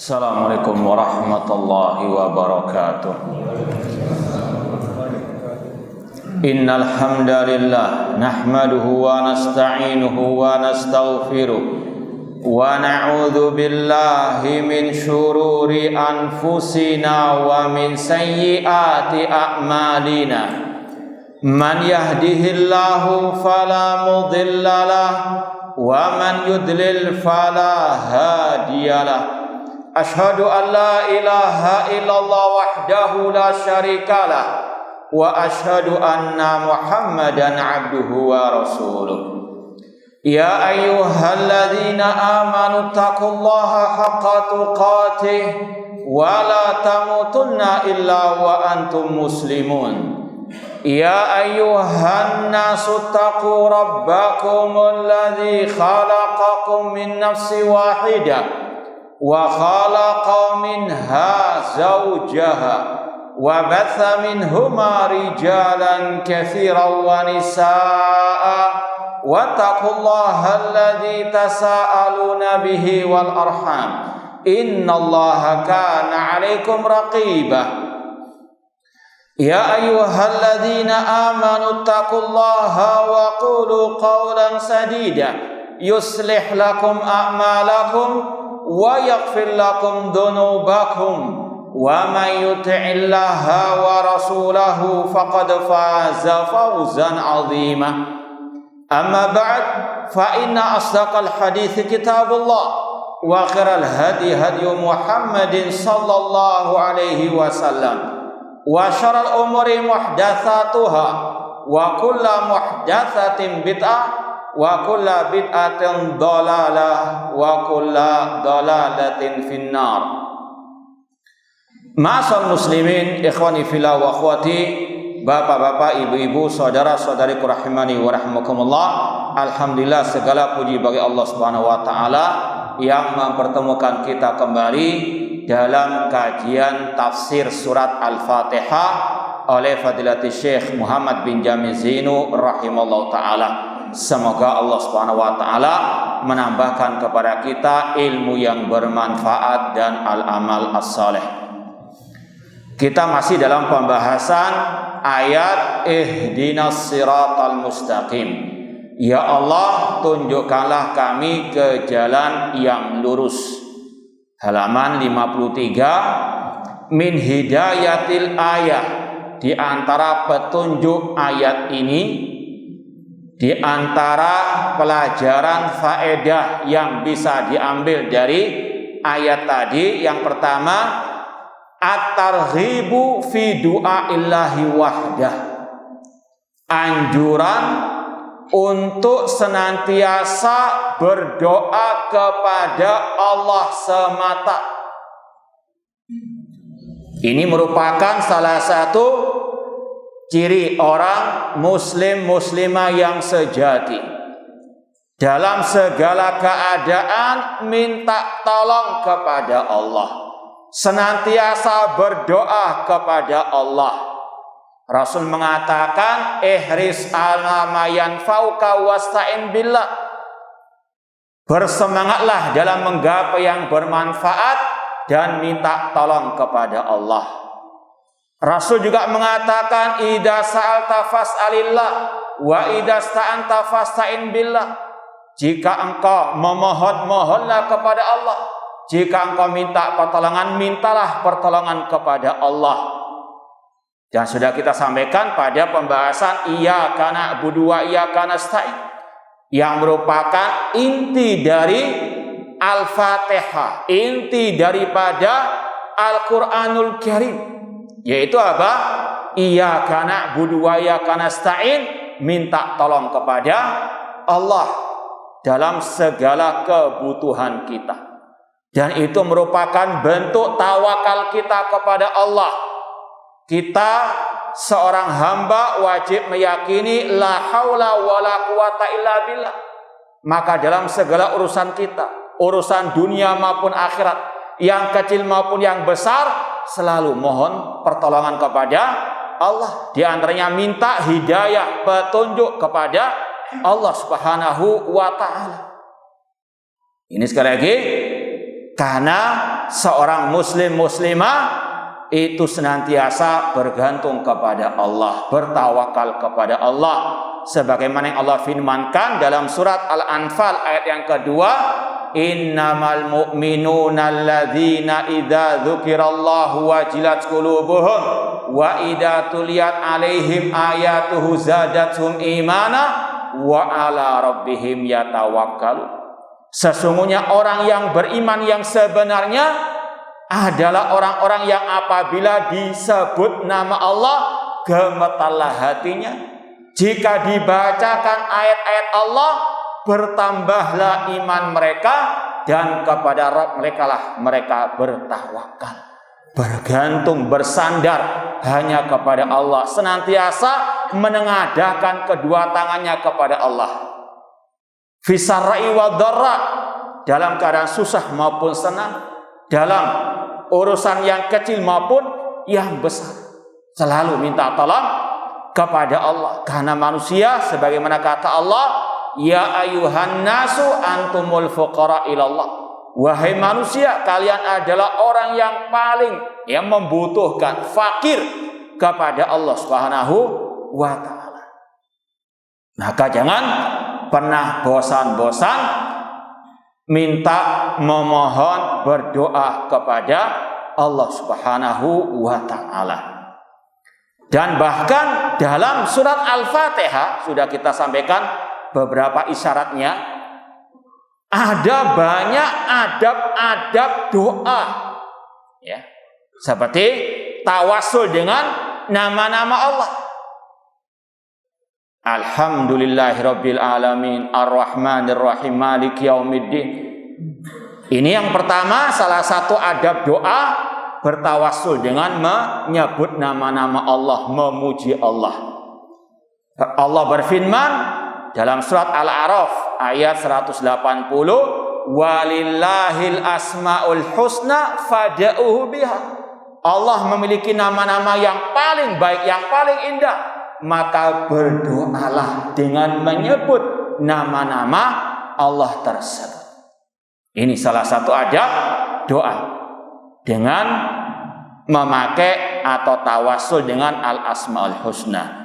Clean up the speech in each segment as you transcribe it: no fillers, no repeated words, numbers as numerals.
Assalamualaikum warahmatullahi wabarakatuh. Innal hamdalillah nahmaduhu wa nasta'inuhu wa nastaghfiruh wa na'udzu billahi min syururi anfusina wa min sayyiati a'malina. Man yahdihillahu fala mudhillalah wa man yudlil fala hadiyalah. Ashhadu an la ilaha illallah wahdahu la syarikalah wa ashhadu anna Muhammadan abduhu wa rasuluh. Ya ayyuhalladzina amanu taqullaha haqqa tuqatih wa la tamutunna illa wa antum muslimun. Ya ayyuhan nasu taqu rabbakum alladzi khalaqakum min nafsin wahidah wa khalaqa minha zawjaha wa batha minhuma rijalan katsiran wa nisaa wa taqullaha alladzi tasaaluna bihi wal arham innallaha kana 'alaikum raqiba. Ya ayyuhalladzina amanu taqullaha wa qulu qawlan sadida yuslih lakum a'malakum wa yaghfir lakum dhunubakum wa man yuti'illaha wa rasulahu faqad faza fawzan 'azima. Amma ba'd, fa inna asdaqal hadits kitabullah wa khairal hadi Muhammadin sallallahu alaihi wasallam wa syarrul umuri muhdatsatuha wa kullu muhdatsatin bid'ah wa kullu bid'atin dhalalah wa kullu dhalalatin finnar. Ma'asal muslimin, ikhwani fillah wa akhwati, bapak-bapak, ibu-ibu, saudara-saudariku rahimani wa rahimakumullah. Alhamdulillah, segala puji bagi Allah Subhanahu wa taala yang mempertemukan kita kembali dalam kajian tafsir surat Al-Fatihah oleh Fadilatul Syekh Muhammad bin Jamil Zainu rahimallahu taala. Semoga Allah Subhanahu wa taala menambahkan kepada kita ilmu yang bermanfaat dan al-amal as-saleh. Kita masih dalam pembahasan ayat ihdinas siratal mustaqim. Ya Allah, tunjukkanlah kami ke jalan yang lurus. Halaman 53, min hidayatil ayat, di antara petunjuk ayat ini, di antara pelajaran faedah yang bisa diambil dari ayat tadi, yang pertama, at-targhibu fi du'aillahi wahdah, anjuran untuk senantiasa berdoa kepada Allah semata. Ini merupakan salah satu ciri orang muslim muslimah yang sejati. Dalam segala keadaan minta tolong kepada Allah, senantiasa berdoa kepada Allah. Rasul mengatakan, ihris ala ma yanfa'uka wasta'in billah. Bersemangatlah dalam menggapai yang bermanfaat dan minta tolong kepada Allah. Rasul juga mengatakan, idza sa'alta fas'alillah wa idza sta'anta fasta'in billah. Jika engkau memohon, mohonlah kepada Allah. Jika engkau minta pertolongan, mintalah pertolongan kepada Allah. Dan sudah kita sampaikan pada pembahasan iyyaka na'budu wa iyyaka nasta'in, yang merupakan inti dari Al-Fatihah, inti daripada Al-Quranul Karim, yaitu apa? Iyyaka na'budu wa iyyaka nasta'in, minta tolong kepada Allah dalam segala kebutuhan kita. Dan itu merupakan bentuk tawakal kita kepada Allah. Kita seorang hamba wajib meyakini la haula wala quwata illa billah. Maka dalam segala urusan kita, urusan dunia maupun akhirat, yang kecil maupun yang besar, selalu mohon pertolongan kepada Allah. Di antaranya minta hidayah, petunjuk kepada Allah Subhanahu wa taala. Ini sekali lagi, karena seorang muslim muslimah itu senantiasa bergantung kepada Allah, bertawakal kepada Allah. Sebagaimana yang Allah firmankan dalam surat Al-Anfal ayat yang kedua, innamal mu'minuna alladzina idza dzukirallahu wajilat qulubuhum wa idza tuliyat alaihim ayatuhu zadatuhum imana wa ala rabbihim yatawakkalun. Sesungguhnya orang yang beriman yang sebenarnya adalah orang-orang yang apabila disebut nama Allah gemetarlah hatinya. Jika dibacakan ayat-ayat Allah bertambahlah iman mereka dan kepada Rabb mereka lah mereka bertawakal, bergantung, bersandar hanya kepada Allah, senantiasa menengadahkan kedua tangannya kepada Allah. Fisarra'i wa dharra, dalam keadaan susah maupun senang, dalam urusan yang kecil maupun yang besar, selalu minta tolong kepada Allah. Karena manusia sebagaimana kata Allah, ya ayuhan nasu antumul fuqara ilallah. Wahai manusia, kalian adalah orang yang paling yang membutuhkan, fakir kepada Allah Subhanahu wa ta'ala. Maka jangan pernah bosan-bosan minta, memohon, berdoa kepada Allah Subhanahu wa ta'ala. Dan bahkan dalam surat Al-Fatihah sudah kita sampaikan beberapa isyaratnya, ada banyak adab-adab doa, ya, seperti tawasul dengan nama-nama Allah. Alhamdulillahirabbil alamin arrahmanir rahim maliki yaumiddin. Ini yang pertama, salah satu adab doa, bertawasul dengan menyebut nama-nama Allah, memuji Allah. Allah berfirman dalam surat Al-A'raf ayat 180, walillahil asmaul husna fad'uhu biha. Allah memiliki nama-nama yang paling baik, yang paling indah, maka berdoalah dengan menyebut nama-nama Allah tersebut. Ini salah satu adab doa, dengan memakai atau tawasul dengan al-asmaul husna.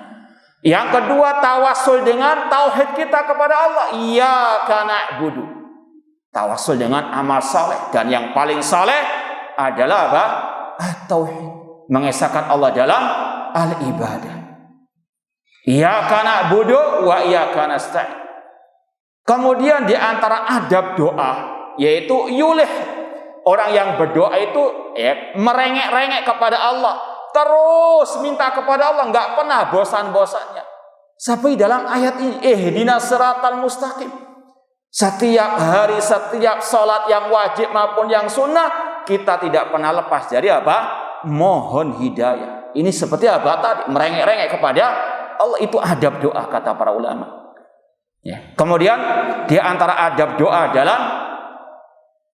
Yang kedua, tawasul dengan tauhid kita kepada Allah. Iyyaka na'budu, tawasul dengan amal saleh, dan yang paling saleh adalah apa? At-tauhid, mengesahkan Allah dalam al-ibadah. Iyyaka na'budu wa iyyaka nasta'in. Kemudian di antara adab doa yaitu yulih, orang yang berdoa itu merengek-rengek kepada Allah, terus minta kepada Allah, nggak pernah bosan-bosannya. Seperti dalam ayat ini, ihdinas siratal mustaqim. Setiap hari, setiap sholat yang wajib maupun yang sunnah, kita tidak pernah lepas dari apa? Mohon hidayah. Ini seperti apa tadi? Merengek-rengek kepada Allah, itu adab doa kata para ulama. Ya. Kemudian di antara adab doa dalam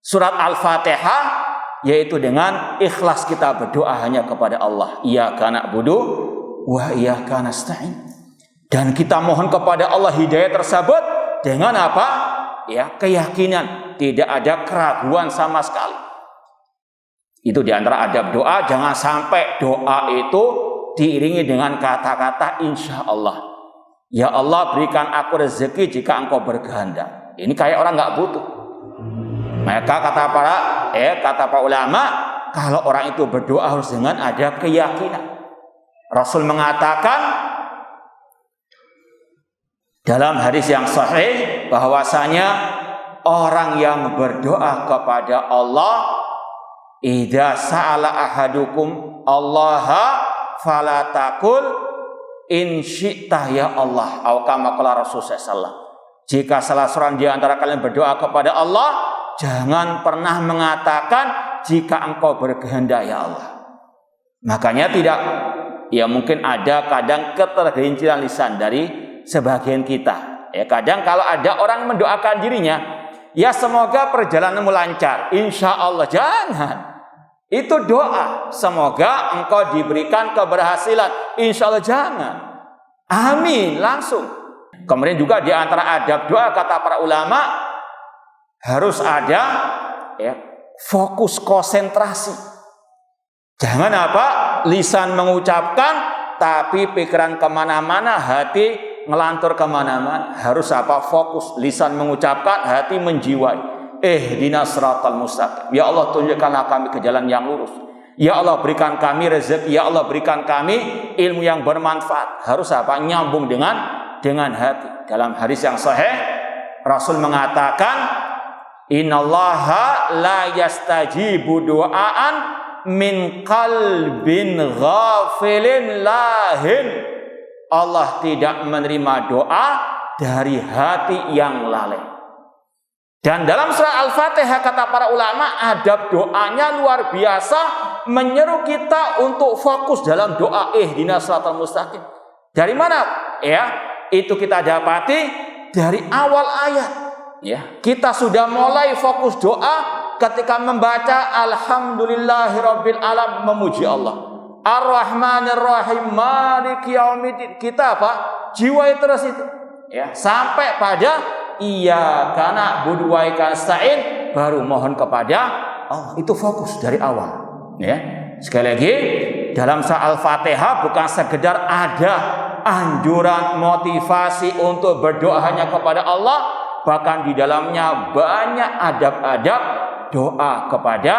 surat Al-Fatihah yaitu dengan ikhlas kita berdoa hanya kepada Allah. Iyyaka na'budu wa iyyaka nasta'in. Dan kita mohon kepada Allah hidayah tersebut dengan apa? Ya, keyakinan, tidak ada keraguan sama sekali. Itu di antara adab doa, jangan sampai doa itu diiringi dengan kata-kata insya Allah. Ya Allah, berikan aku rezeki jika engkau berkehendak. Ini kayak orang nggak butuh. Maka kata para ulama, kalau orang itu berdoa harus dengan ada keyakinan. Rasul mengatakan dalam hadis yang sahih bahwasanya orang yang berdoa kepada Allah, idza sa'ala ahadukum Allaha fala taqul in syi'ta ya Allah, atau kama qala Rasul sallallahu alaihi wasallam. Jika salah seorang di antara kalian berdoa kepada Allah, jangan pernah mengatakan jika engkau berkehendak ya Allah. Makanya tidak, ya mungkin ada kadang ketergelinciran lisan dari sebagian kita. Ya kadang kalau ada orang mendoakan dirinya, ya semoga perjalananmu lancar, insya Allah. Jangan. Itu doa, semoga engkau diberikan keberhasilan, insya Allah. Jangan. Amin, langsung. Kemudian juga di antara adab doa kata para ulama, harus ada ya fokus konsentrasi. Jangan apa? Lisan mengucapkan, tapi pikiran kemana-mana, hati ngelantur kemana-mana. Harus apa? Fokus. Lisan mengucapkan, hati menjiwai. Ihdinas siratal mustaqim. Ya Allah, tunjukkanlah kami ke jalan yang lurus. Ya Allah, berikan kami rezeki. Ya Allah, berikan kami ilmu yang bermanfaat. Harus apa? Nyambung dengan hati. Dalam hadis yang sahih, Rasul mengatakan, innallaha la yastajibu du'aan min qalbin ghafilin lahin. Allah tidak menerima doa dari hati yang lalai. Dan dalam surah Al-Fatihah kata para ulama, adab doanya luar biasa, menyeru kita untuk fokus dalam doa ihdinas siratal mustaqim. Dari mana? Ya, itu kita dapati dari awal ayat. Ya, kita sudah mulai fokus doa ketika membaca alhamdulillahirabbil alamin, memuji Allah. Ar-Rahmanir Rahim, Maliki Yaumiddin. Kita apa? Jiwai terus itu. Ya, sampai pada iyyaka na'budu wa iyyaka nasta'in, baru mohon kepada Allah. Itu fokus dari awal. Ya. Sekali lagi, dalam surah Al-Fatihah bukan sekedar ada anjuran motivasi untuk berdoa hanya kepada Allah, bahkan di dalamnya banyak adab-adab doa kepada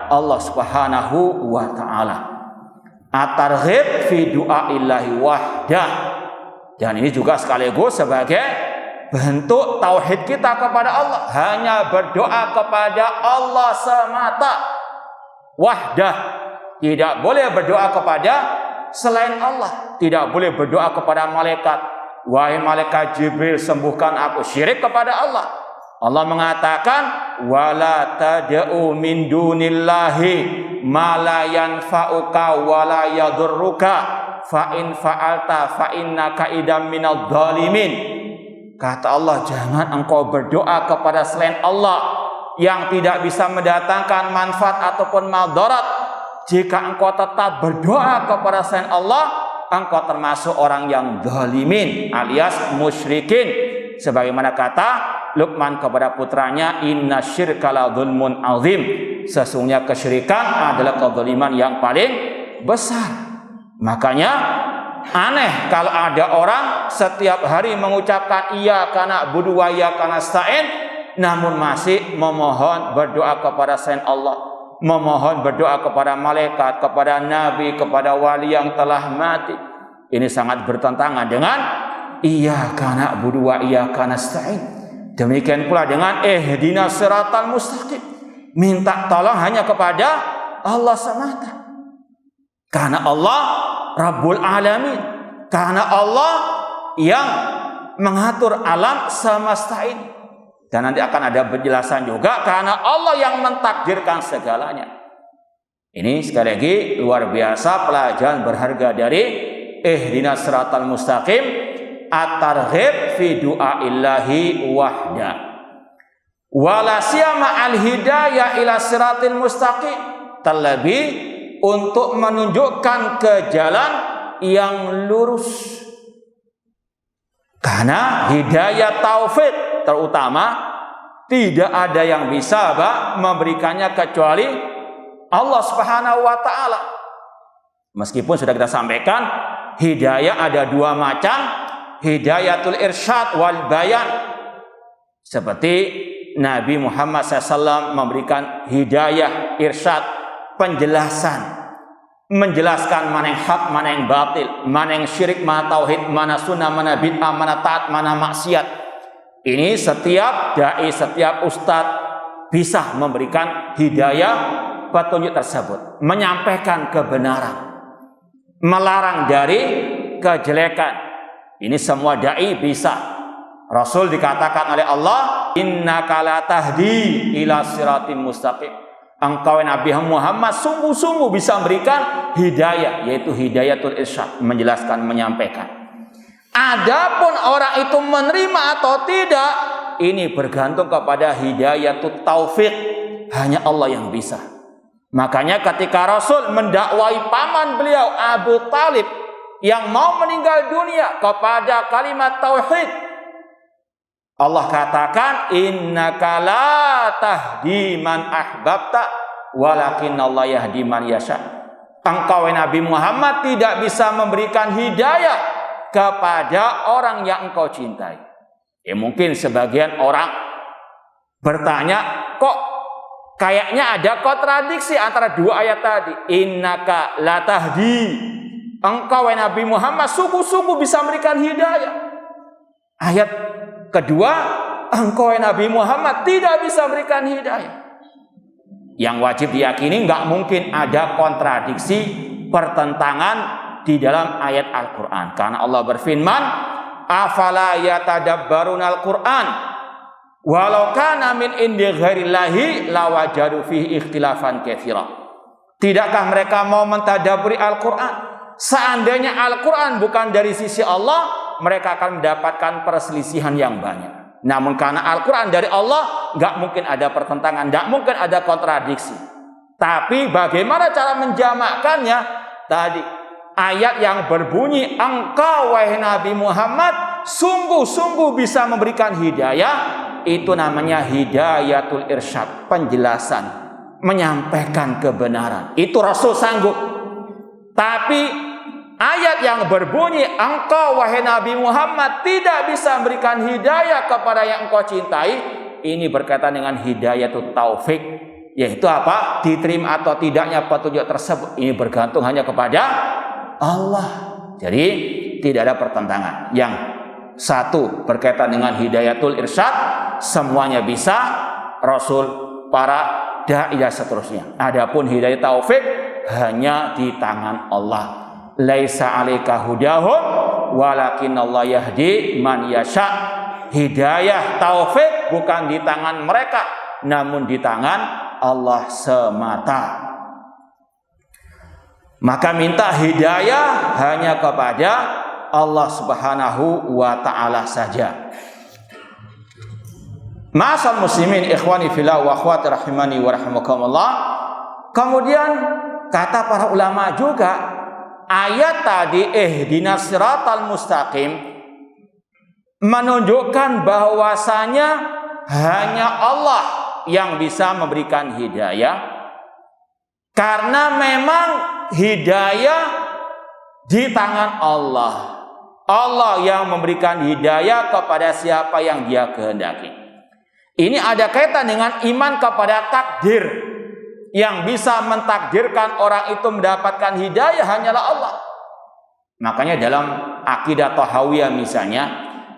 Allah Subhanahu wa taala. At-targhib fi du'aillahi wahdah. Dan ini juga sekaligus sebagai bentuk tauhid kita kepada Allah, hanya berdoa kepada Allah semata. Wahdah, tidak boleh berdoa kepada selain Allah, tidak boleh berdoa kepada malaikat. Wahai malaikat Jibril, sembuhkan aku. Syirik kepada Allah. Allah mengatakan, wala tad'u min dunillahi ma la yanfa'uka wa la yadurruka fa in fa'alta fa innaka idam minadh dhalimin. Kata Allah, jangan engkau berdoa kepada selain Allah yang tidak bisa mendatangkan manfaat ataupun madarat. Jika engkau tetap berdoa kepada selain Allah, engkau termasuk orang yang zalimin alias musyrikin. Sebagaimana kata Luqman kepada putranya, inna syirka la dzulmun azim. Sesungguhnya kesyirikan adalah kezaliman yang paling besar. Makanya aneh kalau ada orang setiap hari mengucapkan iyyaka na'budu wa iyyaka nasta'in, namun masih memohon berdoa kepada selain Allah, memohon berdoa kepada malaikat, kepada nabi, kepada wali yang telah mati. Ini sangat bertentangan dengan iyyaka na'budu wa iyyaka nasta'in. Demikian pula dengan ihdinas siratal mustaqim, minta tolong hanya kepada Allah semata. Karena Allah Rabbul Alamin, karena Allah yang mengatur alam semesta ini. Dan nanti akan ada penjelasan juga, karena Allah yang mentakdirkan segalanya. Ini sekali lagi luar biasa pelajaran berharga dari ihdinas siratal mustaqim, at-targhib fi du'aillahi wahda. Wala siyama al-hidayah ila siratil mustaqim, terlebih untuk menunjukkan ke jalan yang lurus. Karena hidayah taufik terutama tidak ada yang bisa memberikannya kecuali Allah Subhanahu wa taala. Meskipun sudah kita sampaikan, hidayah ada dua macam, hidayatul irsyad wal bayan. Seperti Nabi Muhammad SAW memberikan hidayah irsyad, penjelasan, menjelaskan mana yang hak, mana yang batil, mana yang syirik, mana tauhid, mana sunnah, mana bid'ah, mana taat, mana maksiat. Ini setiap dai, setiap ustadz bisa memberikan hidayah petunjuk tersebut, menyampaikan kebenaran, melarang dari kejelekan. Ini semua dai bisa. Rasul dikatakan oleh Allah, innaka la tahdi ila siratim mustaqim. Engkau Nabi Muhammad sungguh-sungguh bisa memberikan hidayah, yaitu hidayatul irsyad, menjelaskan, menyampaikan. Adapun orang itu menerima atau tidak, ini bergantung kepada hidayatul taufik, hanya Allah yang bisa. Makanya ketika Rasul mendakwai paman beliau Abu Talib yang mau meninggal dunia kepada kalimat tauhid, Allah katakan innaka la tahdi man ahbabta walakinallahu yahdi man yasha. Engkau Nabi Muhammad tidak bisa memberikan hidayah kepada orang yang engkau cintai. Ya mungkin sebagian orang bertanya, kok kayaknya ada kontradiksi antara dua ayat tadi. Innaka la tahdi. Engkau Nabi Muhammad sungguh-sungguh bisa memberikan hidayah. Ayat kedua, engkau Nabi Muhammad tidak bisa memberikan hidayah. Yang wajib diyakini nggak mungkin ada kontradiksi, pertentangan di dalam ayat Al-Quran. Karena Allah berfirman, afala yatadabbarunal Quran walau kana min indi ghairillahi lawajadu fihi ikhtilafan katsira. Tidakkah mereka mau mentadabburi Al-Quran? Seandainya Al-Quran bukan dari sisi Allah, mereka akan mendapatkan perselisihan yang banyak. Namun karena Al-Quran dari Allah, nggak mungkin ada pertentangan, nggak mungkin ada kontradiksi. Tapi bagaimana cara menjamakkannya? Tadi ayat yang berbunyi, engkau wahai Nabi Muhammad sungguh-sungguh bisa memberikan hidayah, itu namanya hidayatul irsyad, penjelasan, menyampaikan kebenaran. Itu Rasul sanggup. Tapi ayat yang berbunyi, engkau wahai Nabi Muhammad tidak bisa memberikan hidayah kepada yang engkau cintai, ini berkaitan dengan hidayatul taufik, yaitu apa? Diterima atau tidaknya petunjuk tersebut, ini bergantung hanya kepada Allah. Jadi tidak ada pertentangan. Yang satu berkaitan dengan hidayatul irsyad, semuanya bisa, Rasul, para dai dan seterusnya. Adapun hidayah taufik hanya di tangan Allah. Laisa 'alaika hudahum walakinallahu yahdi man yasha. Hidayah taufik bukan di tangan mereka, namun di tangan Allah semata. Maka minta hidayah hanya kepada Allah Subhanahu wa ta'ala saja. Ma'asal muslimin ikhwani fillah wa akhwati rahimani wa rahimakumullah. Kemudian kata para ulama juga, ayat tadi ihdinas siratal mustaqim menunjukkan bahwasanya hanya Allah yang bisa memberikan hidayah, karena memang hidayah di tangan Allah. Allah yang memberikan hidayah kepada siapa yang Dia kehendaki. Ini ada kaitan dengan iman kepada takdir. Yang bisa mentakdirkan orang itu mendapatkan hidayah hanyalah Allah. Makanya dalam akidah Tahawiyah misalnya,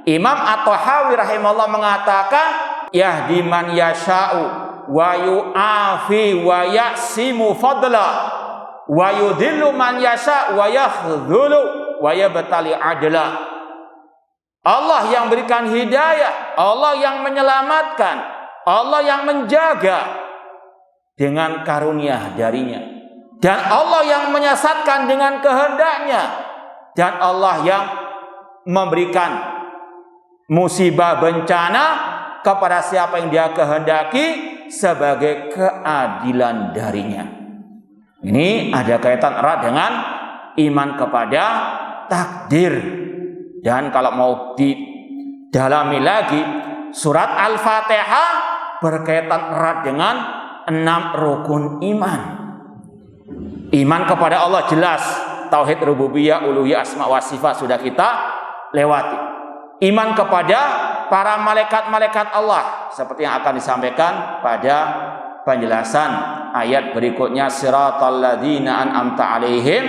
Imam At-Tahawi rahimahullah mengatakan, yahdi man yasha'u wa yu'afi wa ya'simu fadla wa yudhillu man yasha'u wa yakhdhulu wa yabtali adla. Allah yang berikan hidayah, Allah yang menyelamatkan, Allah yang menjaga dengan karunia darinya, dan Allah yang menyesatkan dengan kehendaknya, dan Allah yang memberikan musibah bencana kepada siapa yang Dia kehendaki sebagai keadilan darinya. Ini ada kaitan erat dengan iman kepada takdir. Dan kalau mau didalami lagi, surat Al-Fatihah berkaitan erat dengan 6 rukun iman. Iman kepada Allah jelas, tauhid rububiyah, uluhiyah, asma wa sifat sudah kita lewati. Iman kepada para malaikat-malaikat Allah seperti yang akan disampaikan pada penjelasan ayat berikutnya, siratal ladzina an'amta 'alaihim,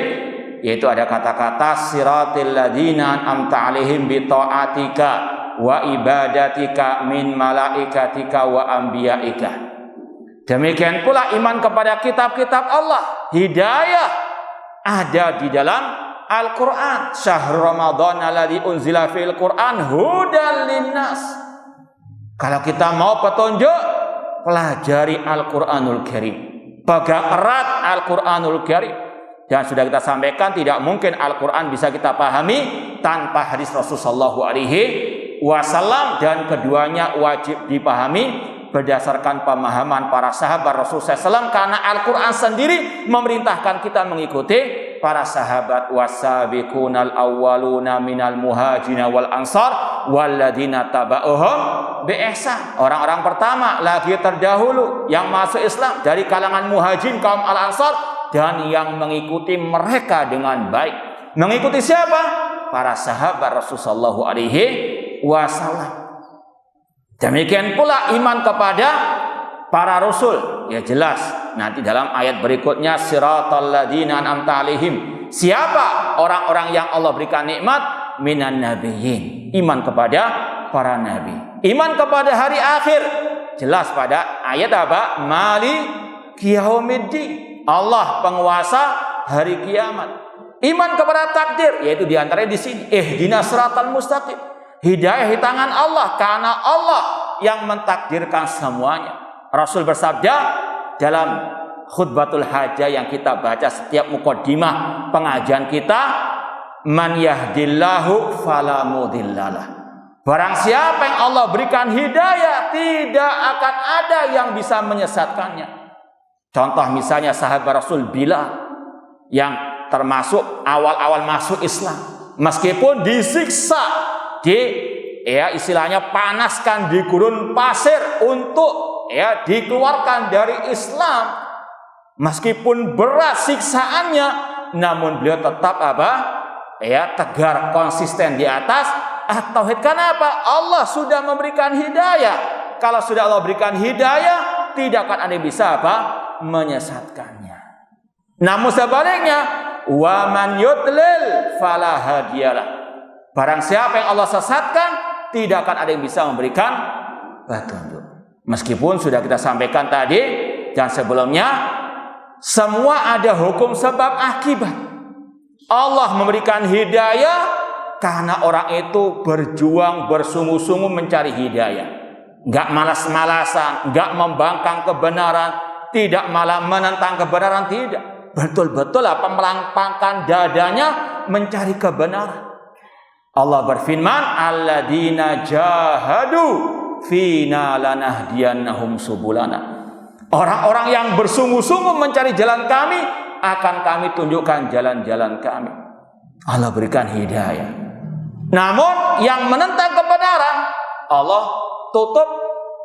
yaitu ada kata-kata siratil ladzina an'amta 'alaihim bi ta'atika wa ibadatika min malaikatika wa anbiya'ika. Demikian pula iman kepada kitab-kitab Allah. Hidayah ada di dalam Al-Quran. Syahrul Ramadan alladzi unzila fil Quran hudan linnas. Kalau kita mau petunjuk, pelajari Al-Quranul Karim. Pegang erat Al-Quranul Karim. Dan sudah kita sampaikan, tidak mungkin Al-Quran bisa kita pahami tanpa hadis Rasulullah SAW, dan keduanya wajib dipahami berdasarkan pemahaman para sahabat Rasulullah SAW, karena Al-Quran sendiri memerintahkan kita mengikuti para sahabat, wasabiqunal awwaluna minal muhajirin wal ansar walladzina taba'uhum bi ihsan. Orang-orang pertama lagi terdahulu yang masuk Islam dari kalangan muhajirin kaum al-ansar dan yang mengikuti mereka dengan baik. Mengikuti siapa? Para sahabat Rasulullah sallallahu alaihi wasallam. Demikian pula iman kepada para rasul, ya jelas nanti dalam ayat berikutnya, siratal ladzina an'amta alaihim. Siapa orang-orang yang Allah berikan nikmat? Minan nabiyyin. Iman kepada para nabi. Iman kepada hari akhir. Jelas pada ayat apa? Maliki yaumiddin. Allah penguasa hari kiamat. Iman kepada takdir, yaitu diantaranya di sini, ihdinas siratal mustaqim. Hidayah di tangan Allah, karena Allah yang mentakdirkan semuanya. Rasul bersabda dalam khutbatul hajah yang kita baca setiap muqaddimah pengajian kita, man yahdillahu fala mudhillalah. Barang siapa yang Allah berikan hidayah, tidak akan ada yang bisa menyesatkannya. Contoh misalnya sahabat Rasul Bilal yang termasuk awal-awal masuk Islam, meskipun disiksa, istilahnya panaskan di gurun pasir untuk dikeluarkan dari Islam, meskipun berat siksaannya, namun beliau tetap tegar konsisten di atas tauhid. Kenapa? Allah sudah memberikan hidayah. Kalau sudah Allah berikan hidayah, tidak akan ada yang bisa menyesatkannya. Namun sebaliknya, wa man yudlil fala hadiyalah. Barang siapa yang Allah sesatkan, tidak akan ada yang bisa memberikan petunjuk. Meskipun sudah kita sampaikan tadi dan sebelumnya, semua ada hukum sebab akibat. Allah memberikan hidayah karena orang itu berjuang bersungguh-sungguh mencari hidayah. Enggak malas-malasan, enggak membangkang kebenaran, tidak malah menentang kebenaran, tidak. Betul-betul melangkangkan dadanya mencari kebenaran. Allah berfirman, alladzina jahadu fina lanahdiyannahum subulana. Orang-orang yang bersungguh-sungguh mencari jalan kami, akan kami tunjukkan jalan-jalan kami. Allah berikan hidayah. Namun yang menentang kebenaran, Allah tutup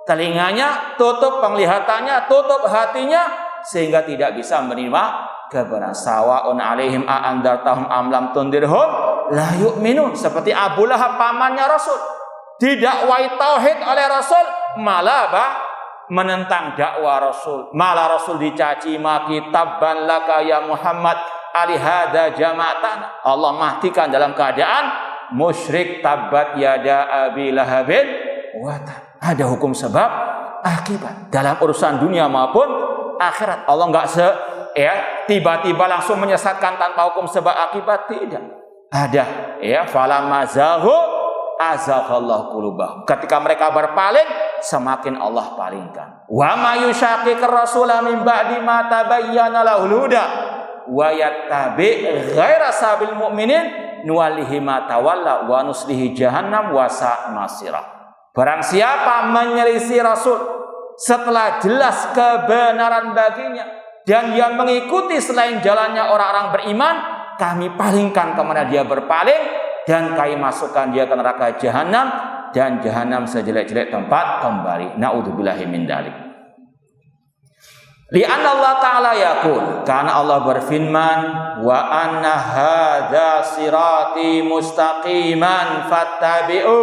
telinganya, tutup penglihatannya, tutup hatinya, sehingga tidak bisa menerima kebenaran. Sawaun alaihim a'andartahum am lam tundirhum la yu'minun. Seperti Abu Lahab pamannya Rasul, didakwai tauhid oleh Rasul, malah menentang dakwah Rasul. Malah Rasul dicaci maki, tabban laka ya Muhammad alihada jama'atan. Allah matikan dalam keadaan musyrik, tabat yada abi lahabin wata. Ada hukum sebab akibat dalam urusan dunia maupun akhirat. Allah enggak tiba-tiba langsung menyesatkan tanpa hukum sebab akibat, tidak. Ada falamazahu azaghallahu qulubahum. Ketika mereka berpaling, semakin Allah palingkan. Wa may yushaqiqir rasula min ba'di ma tabayyana lahul huda wa yattabi ghaira sabil mu'minin nuwallihi ma tawalla wa nuslihi jahannam wa sa'at masira. Barang siapa menyelisih Rasul setelah jelas kebenaran baginya dan yang mengikuti selain jalannya orang-orang beriman, kami palingkan kemana dia berpaling dan kami masukkan dia ke neraka jahanam, dan jahanam sejelek-jelek tempat kembali. Naudzubillahi min dzalik. Li'anna Allah Ta'ala yaqul, karena Allah berfirman, wa anna hadza sirati mustaqiman fattabi'u.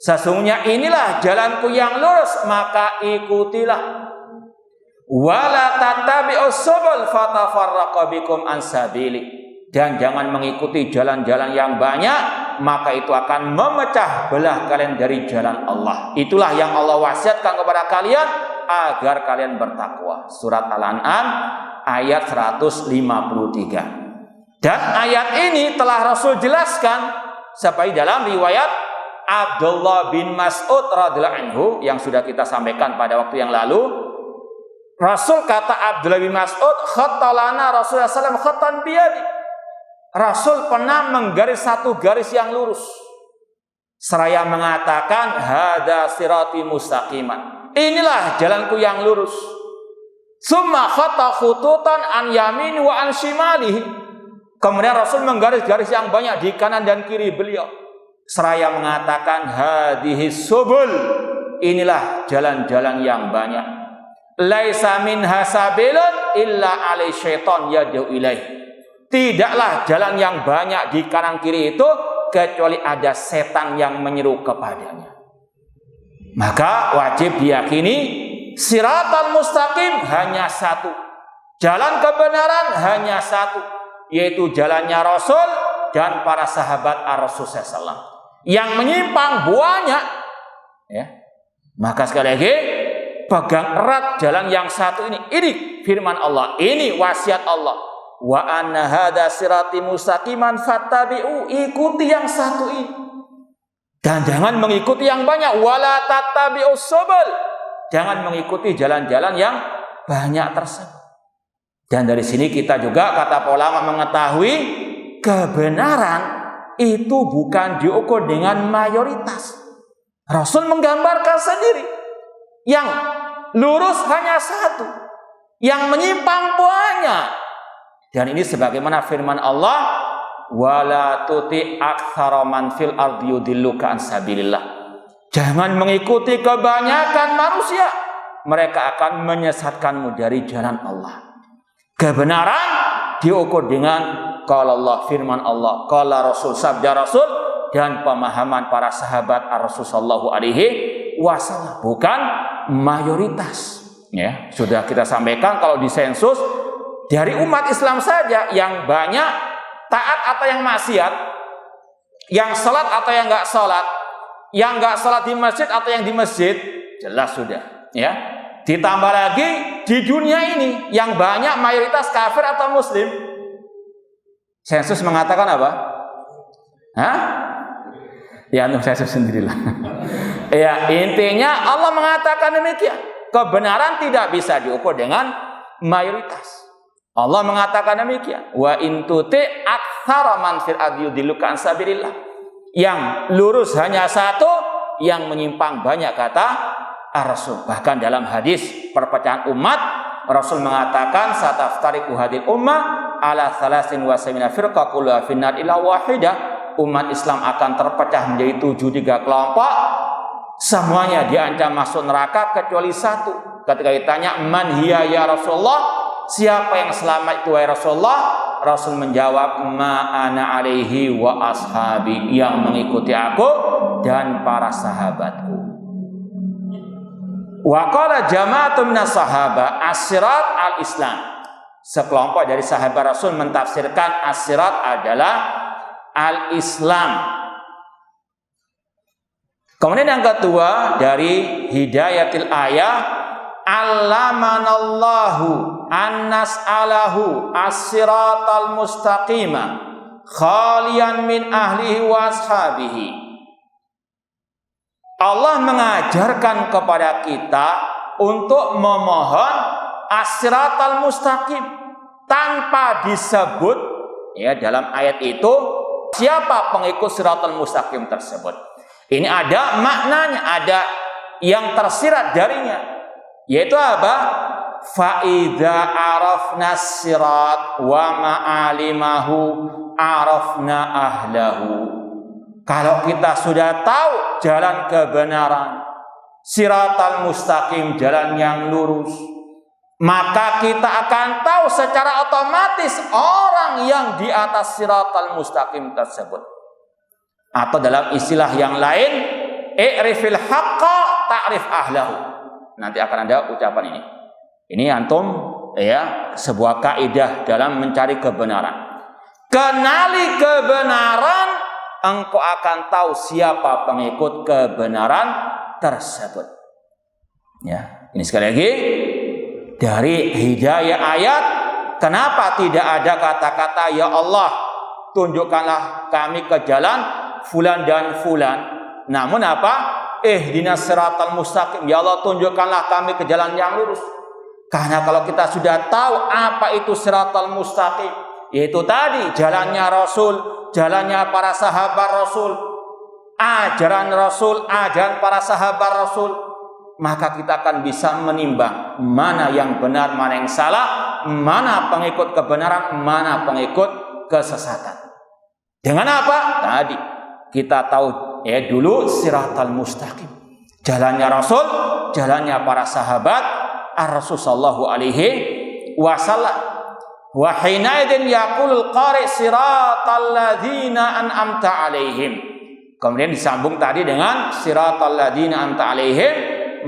Sesungguhnya inilah jalanku yang lurus, maka ikutilah. Wala tattabi'us subul fatafarraqu bikum an sabili. Dan jangan mengikuti jalan-jalan yang banyak, maka itu akan memecah belah kalian dari jalan Allah. Itulah yang Allah wasiatkan kepada kalian agar kalian bertakwa. Surat Al-An'am ayat 153. Dan ayat ini telah Rasul jelaskan seperti dalam riwayat Abdullah bin Mas'ud radhiyallahu anhu yang sudah kita sampaikan pada waktu yang lalu. Rasul kata Abdullah bin Mas'ud, khattalana Rasulullah sallallahu alaihi wasallam khattan biyadi. Rasul pernah menggaris satu garis yang lurus. Seraya mengatakan, hadza sirati mustaqiman. Inilah jalanku yang lurus. Summa khata khututan an yamin wa an shimalihi. Kemudian Rasul menggaris-garis yang banyak di kanan dan kiri beliau. Seraya mengatakan hadhihi subul, inilah jalan-jalan yang banyak. Laisa minha sabilun illa alai syaiton yad'u ilaih. Tidaklah jalan yang banyak di kanan kiri itu kecuali ada setan yang menyeru kepadanya. Maka wajib diyakini siratal mustaqim hanya satu. Jalan kebenaran hanya satu, yaitu jalannya Rasul dan para sahabat Rasul SAW. Yang menyimpang banyak, ya. Maka sekali lagi pegang erat jalan yang satu ini. Ini firman Allah, ini wasiat Allah. Wa anna hadza sirati mustaqiman fattabi'u, ikuti yang satu ini. Dan jangan mengikuti yang banyak. Wala tattabi'us subul, jangan mengikuti jalan-jalan yang banyak tersebut. Dan dari sini kita juga kata ulama mengetahui kebenaran itu bukan diukur dengan mayoritas. Rasul menggambarkan sendiri, yang lurus hanya satu, yang menyimpang banyak. Dan ini sebagaimana firman Allah, wala tuti aktsara man fil ardi yudilluka an sabilillah. Jangan mengikuti kebanyakan manusia, mereka akan menyesatkanmu dari jalan Allah. Kebenaran diukur dengan qala Allah, firman Allah, qala Rasul, sabda Rasul, dan pemahaman para sahabat Rasul sallallahu alaihi wasallam, bukan mayoritas. Ya, sudah kita sampaikan kalau di sensus dari umat Islam saja yang banyak taat atau yang maksiat, yang salat atau yang enggak salat, yang enggak salat di masjid atau yang di masjid, jelas sudah, ya. Ditambah lagi di dunia ini yang banyak mayoritas kafir atau muslim. Sensus mengatakan apa? Hah? Ya, untuk sensus sendirilah. Ya, intinya Allah mengatakan demikian. Kebenaran tidak bisa diukur dengan mayoritas. Allah mengatakan demikian. Wa in tuti aktsara man fil ardi yudilluka an sabilillah. Yang lurus hanya satu, yang menyimpang banyak, kata Rasul. Bahkan dalam hadis perpecahan umat, Rasul mengatakan sataftariqu hadil ummah ala 73 firqah kulluha finnar illa wahidah. Umat Islam akan terpecah menjadi 73 kelompok, semuanya diancam masuk neraka kecuali satu. Ketika ditanya man hiya ya Rasulullah, siapa yang selamat itu wahai Rasulullah? Rasul menjawab ma ana alaihi wa ashabi, yang mengikuti aku dan para sahabatku. Wa qala jama'atun minas sahaba as-sirat al-islam. Sekelompok dari sahabat Rasul mentafsirkan as-sirat adalah al-islam. Kemudian yang kedua dari hidayatil ayah, allamanallahu annas'alahu as-siratal mustaqima khalian min ahlihi wa ashabihi. Allah mengajarkan kepada kita untuk memohon as-siratal mustaqim tanpa disebut, ya, dalam ayat itu siapa pengikut siratal mustaqim tersebut. Ini ada maknanya, ada yang tersirat darinya, yaitu apa? Fa idza arafna sirat wa ma'alimahu arafna ahlahu. Kalau kita sudah tahu jalan kebenaran, siratal mustaqim, jalan yang lurus, maka kita akan tahu secara otomatis orang yang di atas siratal mustaqim tersebut. Atau dalam istilah yang lain, i'rifil haqqa ta'rif ahlahu. Nanti akan ada ucapan ini. Ini antum, ya, sebuah kaidah dalam mencari kebenaran. Kenali kebenaran, engkau akan tahu siapa pengikut kebenaran tersebut. Ya, ini sekali lagi dari hidayah ayat. Kenapa tidak ada kata-kata ya Allah tunjukkanlah kami ke jalan fulan dan fulan? Namun apa? Ihdinas siratal mustaqim. Ya Allah tunjukkanlah kami ke jalan yang lurus. Karena kalau kita sudah tahu apa itu siratal mustaqim, yaitu tadi jalannya Rasul, jalannya para sahabat Rasul, ajaran Rasul, ajaran para sahabat Rasul, maka kita akan bisa menimbang mana yang benar, mana yang salah, mana pengikut kebenaran, mana pengikut kesesatan. Dengan apa? Tadi kita tahu dulu siratal mustaqim. Jalannya Rasul, jalannya para sahabat Ar-Rasul sallallahu alaihi wasallam. Wa hina idzin yaqulul qari siratal ladzina an'amta alaihim. Kemudian disambung tadi dengan siratal ladzina an'amta alaihim,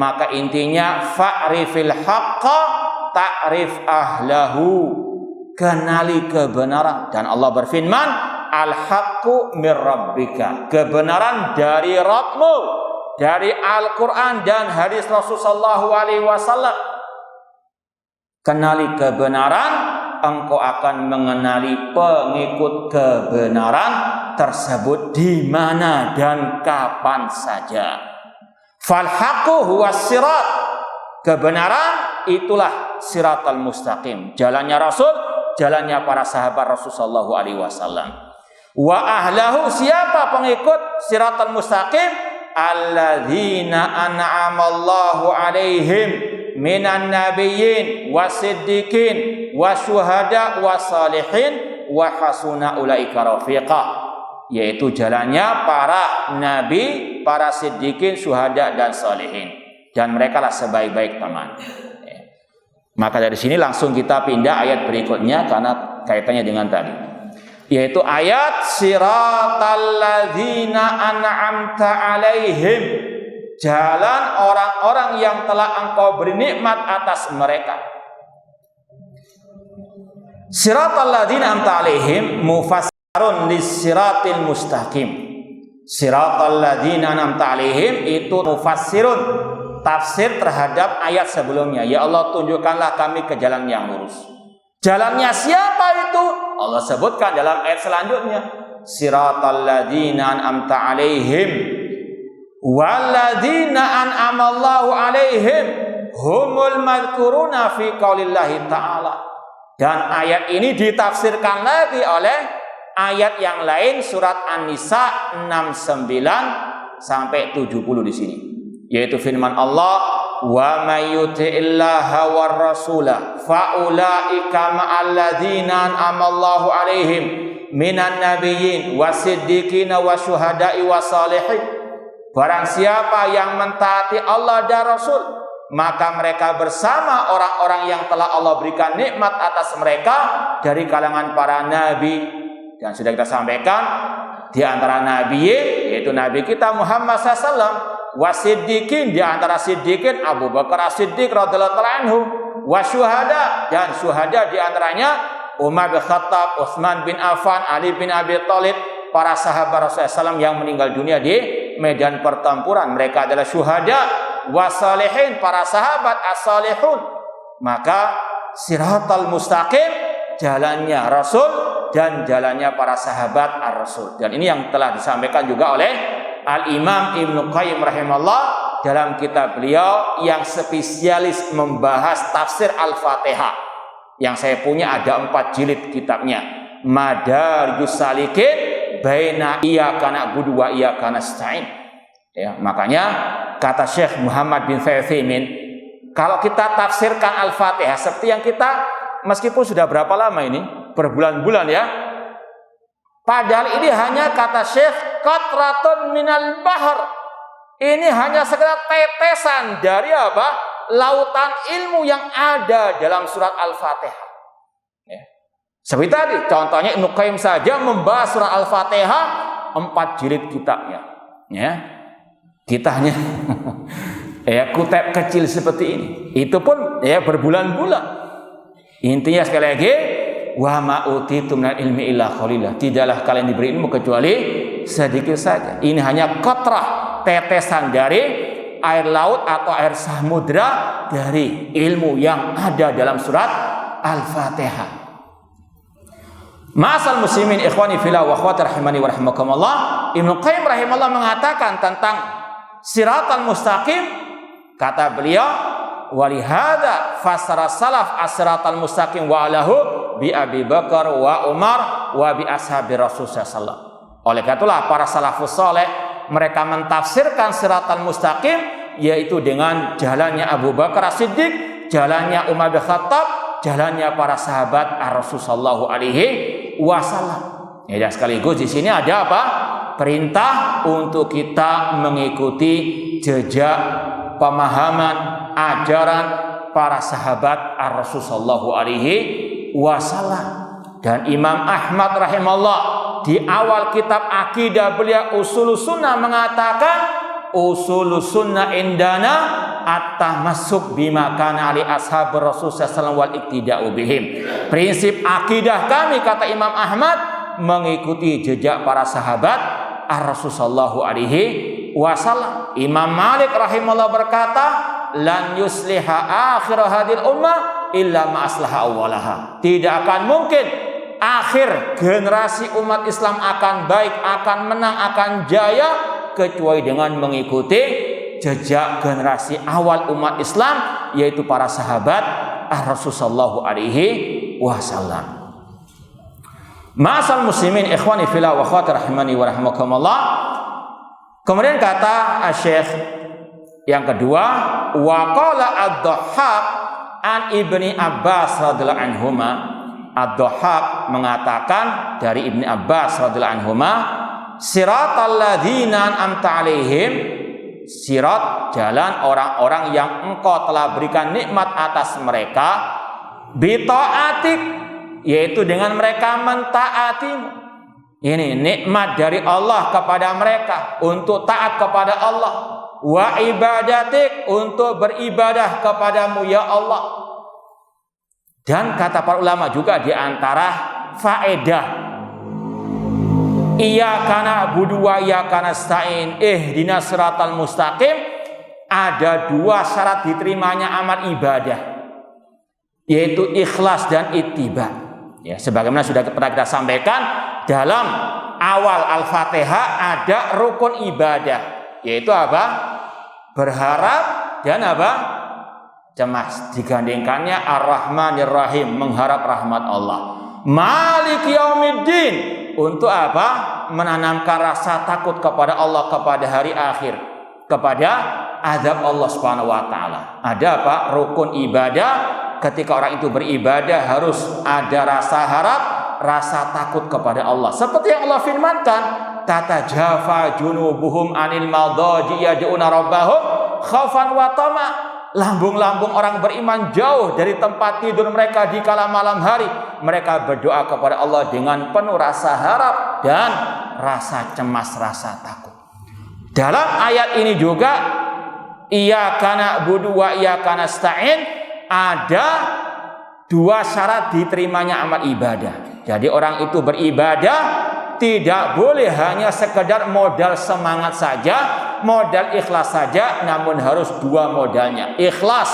maka intinya fa'rifil haqqa ta'rif ahlahu. Kenali kebenaran, dan Allah berfirman al-haqqu mir rabbika. Kebenaran dari Rabbmu, dari Al-Qur'an dan hadis Rasulullah sallallahu alaihi wasallam. Kenali kebenaran, engkau akan mengenali pengikut kebenaran tersebut di mana dan kapan saja. Fal haqqu huwas sirat. Kebenaran itulah siratal mustaqim. Jalannya Rasul, jalannya para sahabat Rasul sallallahu alaihi wasallam. Wa ahlahu, siapa pengikut siratal mustaqim? Alladzina an'amallahu alaihim minan nabiyyin wasiddiqin wasyuhada wasalihin wa hasuna ulaika rafiqa, yaitu jalannya para nabi, para siddiqin, syuhada dan salihin, dan mereka lah sebaik-baik teman. Maka dari sini langsung kita pindah ayat berikutnya karena kaitannya dengan tadi, yaitu ayat siratal ladzina an'amta alaihim, jalan orang-orang yang telah engkau beri nikmat atas mereka. Siratal ladzina an'amta alaihim mufassarun lis-siratil mustaqim. Siratal ladzina an'amta alaihim itu mufassirun, tafsir terhadap ayat sebelumnya. Ya Allah, tunjukkanlah kami ke jalan yang lurus. Jalannya siapa itu? Allah sebutkan dalam ayat selanjutnya. Siratal ladzina an'amta alaihim walladzina an'amallahu alaihim humul madhkuruna fi qaulillahi ta'ala. Dan ayat ini ditafsirkan lagi oleh ayat yang lain, surat An-Nisa 69 sampai 70 di sini, yaitu firman Allah, wa may yuti'illaha war rasula fa ulaika ma'al ladzina an'amallahu alaihim minan nabiyyin wasiddiqina wasyuhada'i wasalihin. Barang siapa yang mentaati Allah dan Rasul, maka mereka bersama orang-orang yang telah Allah berikan nikmat atas mereka dari kalangan para nabi. Dan sudah kita sampaikan, di antara nabi yaitu nabi kita Muhammad SAW, wasiddiqin, di antara siddiqin Abu Bakar As-Siddiq radhiyallahu anhu, wasyuhada, dan syuhada di antaranya Umar bin Khattab, Utsman bin Affan, Ali bin Abi Thalib, para sahabat Rasulullah SAW yang meninggal dunia di medan pertempuran. Mereka adalah syuhada, wasalihin, para sahabat as-salihun. Maka siratal mustaqim, jalannya Rasul dan jalannya para sahabat ar-Rasul. Dan ini yang telah disampaikan juga oleh Al-Imam Ibnu Qayyim rahimahullah dalam kitab beliau yang spesialis membahas tafsir Al-Fatihah. Yang saya punya ada 4 jilid kitabnya. Madarijus Salikin baina iyyaka na'budu wa iyyaka nasta'in. Ya, makanya kata Syekh Muhammad bin Utsaimin, kalau kita tafsirkan Al-Fatihah seperti yang kita, meskipun sudah berapa lama ini, berbulan-bulan ya, padahal ini hanya kata Syekh qatratun minal bahr. Ini hanya sekedar tetesan dari apa? Lautan ilmu yang ada dalam surat Al-Fatihah. Ya. Seperti tadi, contohnya Ibnu Qayyim saja membahas surah Al-Fatihah 4 jilid kitabnya. Ya. Kita hanya kutip kecil seperti ini. Itu pun berbulan-bulan. Intinya sekali lagi, wa ma utitum minal ilmi illa qalila. Tidaklah kalian diberi ilmu kecuali sedikit saja. Ini hanya qatrah, tetesan dari air laut atau air samudra dari ilmu yang ada dalam surat Al-Fatihah. Ma'asal muslimin ikhwani fillah wa akhwati rahimani wa rahimakumullah, Ibnu Qayyim rahimahullah mengatakan tentang siratal mustaqim, kata beliau, walihada fasara salaf as-siratal mustaqim wa alahu bi Abi Bakar wa Umar wa bi ashabi Rasul sallallahu. Oleh karena itulah para salafus saleh mereka mentafsirkan siratal mustaqim yaitu dengan jalannya Abu Bakar As-Siddiq, jalannya Umar bin Khattab, jalannya para sahabat Rasul sallallahu alaihi wasallam. Ya, sekaligus di sini ada apa? Perintah untuk kita mengikuti jejak pemahaman ajaran para sahabat Rasul sallallahu alaihi wasallam. Dan Imam Ahmad rahimahullah di awal kitab akidah beliau Ushulus Sunnah mengatakan Ushulus Sunnah indana at-tamassuk bima kana ali ashab Rasul sallallahu alaihi wasallam wal iktida'u bihim. Prinsip akidah kami, kata Imam Ahmad, mengikuti jejak para sahabat Rasul sallallahu alaihi wasallam. Imam Malik rahimahullah berkata, lan yusliha akhir hadil ummah illa ma aslaha awwalaha. Tidak akan mungkin akhir generasi umat Islam akan baik, akan menang, akan jaya kecuali dengan mengikuti jejak generasi awal umat Islam, yaitu para sahabat Rasul sallallahu alaihi wasallam. Ma'asal muslimin ikhwani fillah wa akhwati rahimani wa rahimakumullah. Kemudian kata Syekh yang kedua, wa qala ad-Dhahhak an Ibni Abbas radhiyallahu anhuma. Ad-Dhahhak mengatakan dari Ibni Abbas radhiyallahu anhuma, siratal ladzina an'amta alaihim, sirat jalan orang-orang yang engkau telah berikan nikmat atas mereka, bi ta'atik, yaitu dengan mereka mentaatimu. Ini nikmat dari Allah kepada mereka untuk taat kepada Allah. Wa ibadatik, untuk beribadah kepadamu ya Allah. Dan kata para ulama juga di antara faedah iyyaka na'budu wa iyyaka nasta'in ihdinas siratal mustaqim, ada dua syarat diterimanya amal ibadah, yaitu ikhlas dan ittiba. Ya, sebagaimana sudah pernah kita sampaikan, dalam awal Al-Fatihah ada rukun ibadah, yaitu apa? Berharap dan apa? Cemas. Digandingkannya Ar-Rahmanir Rahim, mengharap rahmat Allah. Maliki yaumiddin, untuk apa? Menanamkan rasa takut kepada Allah, kepada hari akhir, kepada azab Allah Subhanahu wa taala. Ada apa? Rukun ibadah. Ketika orang itu beribadah harus ada rasa harap, rasa takut kepada Allah. Seperti yang Allah firmankan, tatajafa junubuhum anil madaji yad'una rabbahum khaufan wa tama. Lambung-lambung orang beriman jauh dari tempat tidur mereka di kala malam hari. Mereka berdoa kepada Allah dengan penuh rasa harap dan rasa cemas, rasa takut. Dalam ayat ini juga, iyyaka na'budu wa iyyaka nasta'in, ada dua syarat diterimanya amal ibadah. Jadi orang itu beribadah tidak boleh hanya sekedar modal semangat saja, modal ikhlas saja, namun harus dua modalnya. Ikhlas,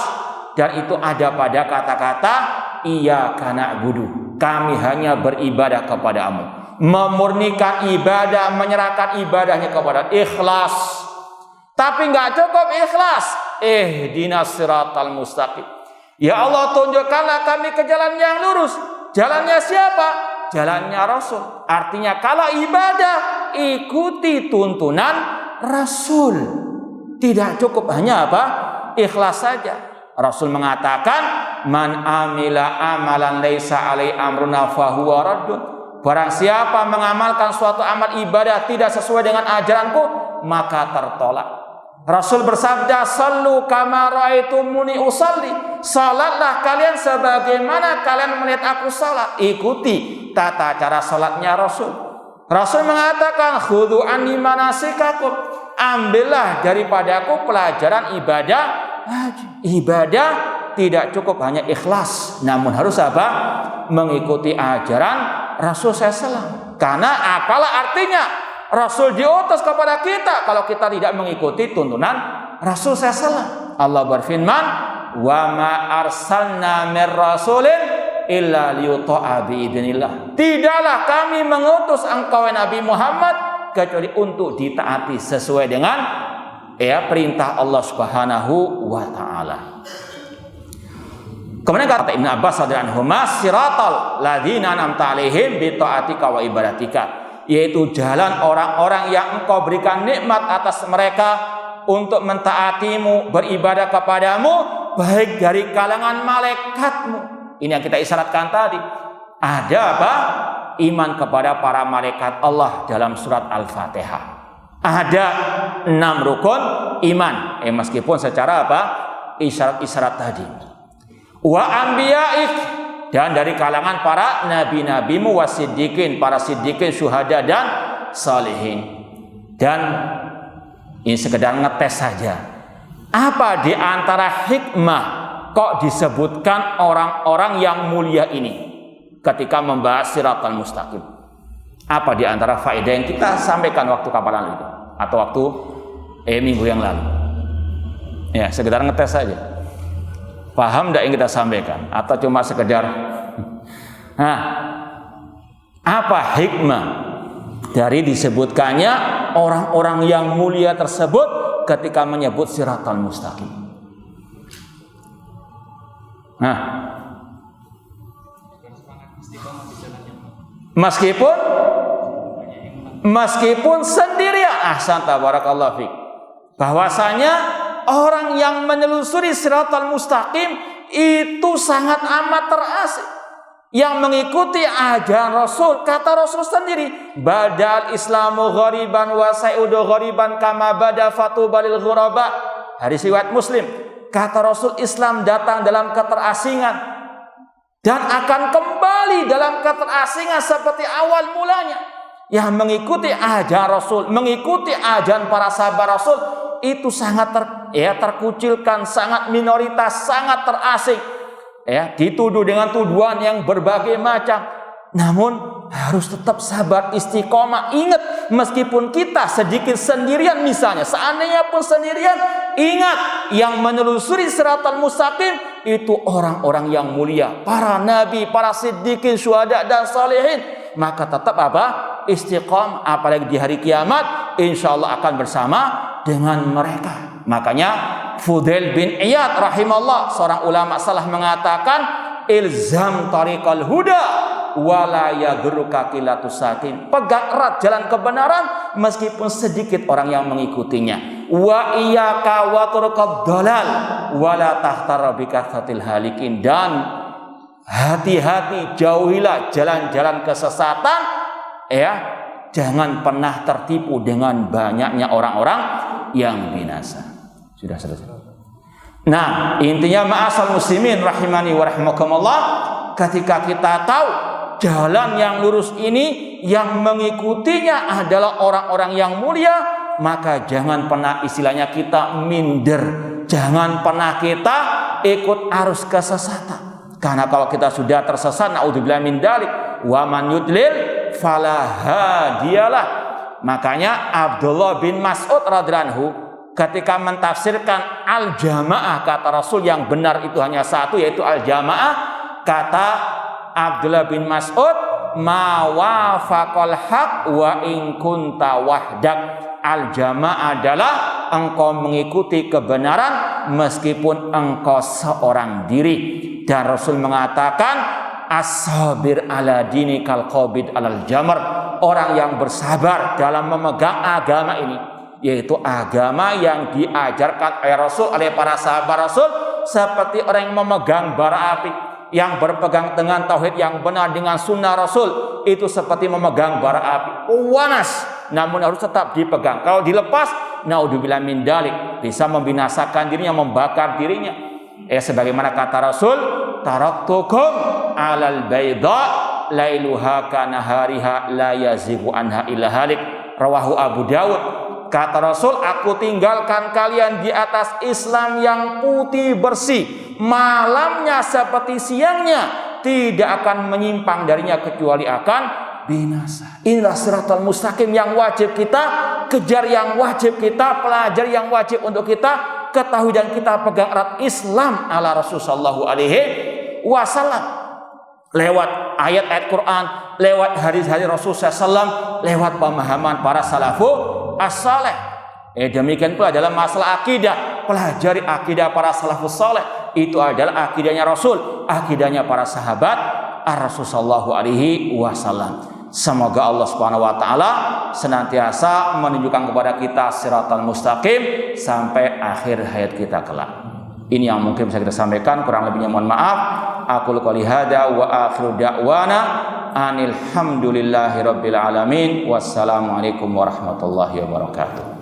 dan itu ada pada kata-kata iyyaka na'budu, kami hanya beribadah kepadamu. Memurnikan ibadah, menyerahkan ibadahnya kepada ikhlas. Tapi nggak cukup ikhlas. Ihdinas siratal mustaqim. Ya Allah, tunjukkanlah kami ke jalan yang lurus. Jalannya siapa? Jalannya Rasul. Artinya kalau ibadah, ikuti tuntunan Rasul. Tidak cukup hanya apa? Ikhlas saja. Rasul mengatakan, man amila amalan laisa alai amruna fahuwa raddun. Barang siapa mengamalkan suatu amal ibadah tidak sesuai dengan ajaranku, maka tertolak. Rasul bersabda, sallu kama ra'aitumuni usalli. Salatlah kalian sebagaimana kalian melihat aku salat. Ikuti tata cara salatnya Rasul. Rasul mengatakan, khudhu anni manasikakum. Ambillah daripadaku pelajaran ibadah haji. Ibadah tidak cukup hanya ikhlas, namun harus apa? Mengikuti ajaran Rasul SAW. Karena apalah artinya Rasul diutus kepada kita kalau kita tidak mengikuti tuntunan Rasul SAW. Allah berfirman, wa ma arsalna mir rasulin illa liyuta'a biidznillah. Tidaklah kami mengutus engkau Nabi Muhammad kecuali untuk ditaati sesuai dengan perintah Allah Subhanahu wa taala. Kemudian kata Ibnu Abbas radhiyallahu anhu, siratal ladzina an'amta alaihim bi ta'atika wa ibadatika, yaitu jalan orang-orang yang engkau berikan nikmat atas mereka untuk mentaatimu, beribadah kepadamu, baik dari kalangan malaikatmu. Ini yang kita isyaratkan tadi. Ada apa? iman kepada para malaikat Allah dalam surat Al-Fatihah. Ada 6 rukun iman, meskipun secara isyarat-isyarat tadi. Wa anbiya'ik, dan dari kalangan para nabi-nabimu, wasiddiqin, para siddiqin, syuhada dan salihin. Dan ini sekedar ngetes saja. Apa di antara hikmah kok disebutkan orang-orang yang mulia ini ketika membahas Shiratal Mustaqim? Apa di antara faedah yang kita sampaikan waktu kapan lalu itu? Atau waktu minggu yang lalu? Ya, sekedar ngetes saja. Paham tidak yang kita sampaikan? Atau cuma sekedar apa hikmah dari disebutkannya orang-orang yang mulia tersebut ketika menyebut Shiratal Mustaqim? Meskipun sendirian, ahsan tabarakallah fiik, bahwasanya orang yang menelusuri Shiratal Mustaqim itu sangat amat terasik, yang mengikuti ajaran Rasul. Kata Rasul sendiri, badal Islamu ghariban wa sa'udu ghariban kama bada fatubalil ghuraba. Hadis riwayat Muslim. Kata Rasul, Islam datang dalam keterasingan dan akan kembali dalam keterasingan seperti awal mulanya. Yang mengikuti ajaran Rasul, mengikuti ajaran para sahabat Rasul, itu sangat terkucilkan, sangat minoritas, sangat terasing. Dituduh dengan tuduhan yang berbagai macam. Namun harus tetap sabar, istiqomah. Ingat, meskipun kita sedikit sendirian misalnya, seandainya pun sendirian, ingat yang menelusuri Shiratal Mustaqim itu orang-orang yang mulia, para nabi, para siddiqin, syuhada dan salihin. Maka tetap istiqomah, apalagi di hari kiamat insyaallah akan bersama dengan mereka. Makanya Fudail bin Iyad rahimahullah, seorang ulama salaf, mengatakan ilzam tariqal huda wala yadurruka qillatus sakin. Pegang erat jalan kebenaran meskipun sedikit orang yang mengikutinya. Wa iyyaka wa turqad dalal wala tahtar bi kathratil halikin. Dan hati-hati, jauhilah jalan-jalan kesesatan, jangan pernah tertipu dengan banyaknya orang-orang yang binasa. Sudah selesai. Nah, intinya ma'asal muslimin rahimani wa rahimakumullah, ketika kita tahu jalan yang lurus ini yang mengikutinya adalah orang-orang yang mulia, maka jangan pernah istilahnya kita minder, jangan pernah kita ikut arus kesesatan. Karena kalau kita sudah tersesat, naudzubillah min dzalik, wa man yudlil fala hadiyalah. Makanya Abdullah bin Mas'ud radhiyallahu anhu ketika mentafsirkan al-jamaah, kata Rasul yang benar itu hanya satu, yaitu al-jamaah. Kata Abdullah bin Mas'ud, ma wafaqal haq wa in kunta wahdak. Al-jamaah adalah engkau mengikuti kebenaran meskipun engkau seorang diri. Dan Rasul mengatakan, as-sabir ala dini kal qabid alal jamar. Orang yang bersabar dalam memegang agama ini, yaitu agama yang diajarkan oleh Rasul, oleh para sahabat Rasul, seperti orang yang memegang bara api. Yang berpegang dengan tauhid yang benar, dengan sunnah Rasul, itu seperti memegang bara api. Panas, namun harus tetap dipegang. Kalau dilepas, naudzubillah min dzalik, bisa membinasakan dirinya, membakar dirinya. Sebagaimana kata Rasul, taraktukum alal bayda lailuha kanahariha la yazighu anha illa halik. Rawahu Abu Dawud. Kata Rasul, aku tinggalkan kalian di atas Islam yang putih bersih, malamnya seperti siangnya, tidak akan menyimpang darinya kecuali akan binasa. Inilah Shiratal Mustaqim yang wajib kita kejar, yang wajib kita pelajari, yang wajib untuk kita ketahui dan kita pegang erat. Islam ala Rasul sallallahu alaihi wasallam, lewat ayat-ayat Quran, lewat hadis-hadis Rasul sallallahu, lewat pemahaman para salafus as-saleh. Demikian pula dalam masalah akidah, pelajari akidah para salafus saleh. Itu adalah akidahnya Rasul, akidahnya para sahabat Ar-Rasul sallallahu alaihi wasallam. Semoga Allah Subhanahu wa taala senantiasa menunjukkan kepada kita Shiratal Mustaqim sampai akhir hayat kita kelak. Ini yang mungkin bisa kita sampaikan, kurang lebihnya mohon maaf. Aqulu qouli hadza wa akhiru da'wana Anil hamdulillahi rabbil alamin. Wassalamualaikum warahmatullahi wabarakatuh.